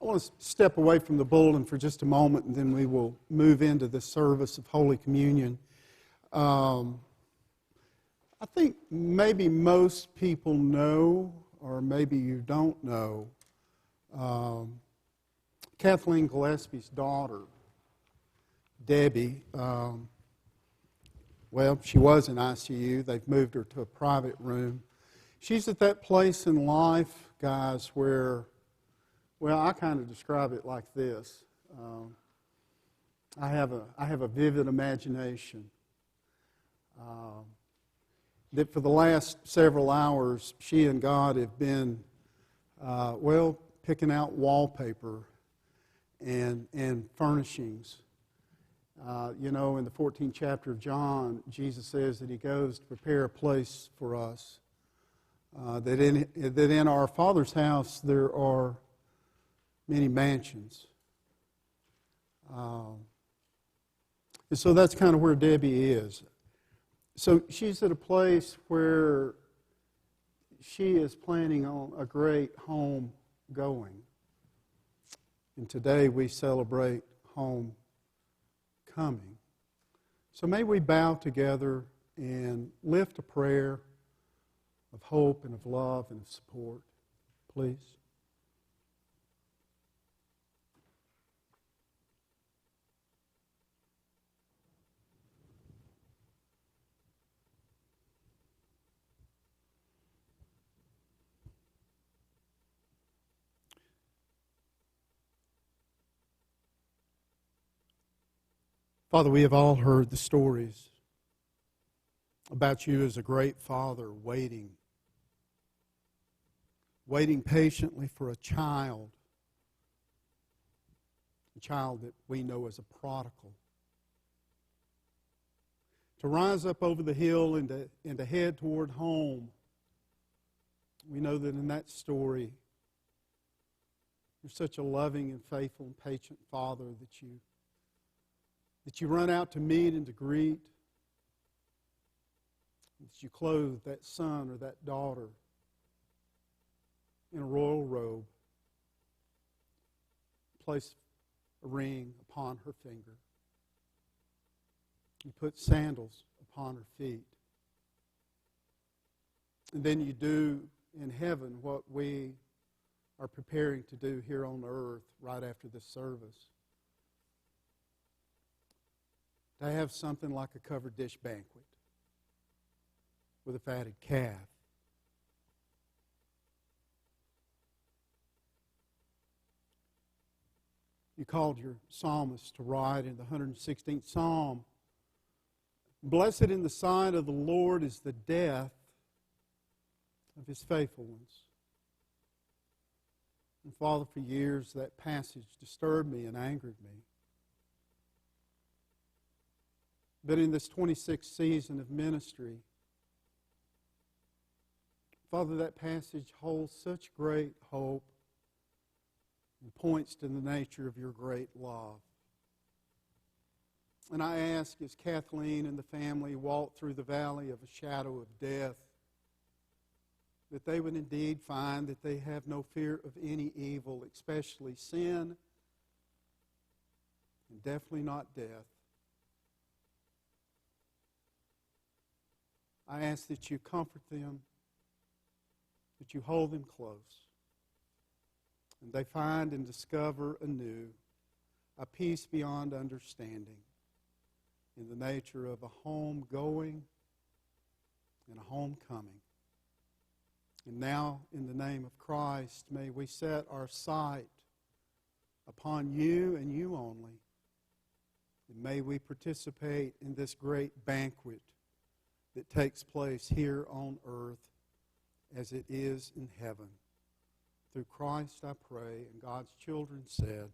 I want to step away from the bulletin for just a moment, and then we will move into the service of Holy Communion. I think maybe most people know, or maybe you don't know, Kathleen Gillespie's daughter, Debbie. Well, she was in ICU. They've moved her to a private room. She's at that place in life, guys, where, well, I kind of describe it like this. I have a vivid imagination. That for the last several hours, she and God have been, picking out wallpaper and furnishings. In the 14th chapter of John, Jesus says that He goes to prepare a place for us. That in our Father's house there are many mansions. And so that's kind of where Debbie is. So she's at a place where she is planning on a great home going. And today we celebrate home coming. So may we bow together and lift a prayer of hope and of love and of support, please. Father, we have all heard the stories about you as a great father waiting patiently for a child that we know as a prodigal, to rise up over the hill and to head toward home. We know that in that story, you're such a loving and faithful and patient Father that you run out to meet and to greet, that you clothe that son or that daughter in a royal robe, place a ring upon her finger, you put sandals upon her feet, and then you do in heaven what we are preparing to do here on earth right after this service. To have something like a covered dish banquet with a fatted calf. You called your psalmist to write in the 116th Psalm, "Blessed in the sight of the Lord is the death of His faithful ones." And Father, for years that passage disturbed me and angered me. But in this 26th season of ministry, Father, that passage holds such great hope and points to the nature of your great love. And I ask, as Kathleen and the family walk through the valley of a shadow of death, that they would indeed find that they have no fear of any evil, especially sin, and definitely not death. I ask that you comfort them, that you hold them close, and they find and discover anew a peace beyond understanding in the nature of a home going and a homecoming. And now, in the name of Christ, may we set our sight upon you and you only, and may we participate in this great banquet that takes place here on earth as it is in heaven. Through Christ I pray, and God's children said,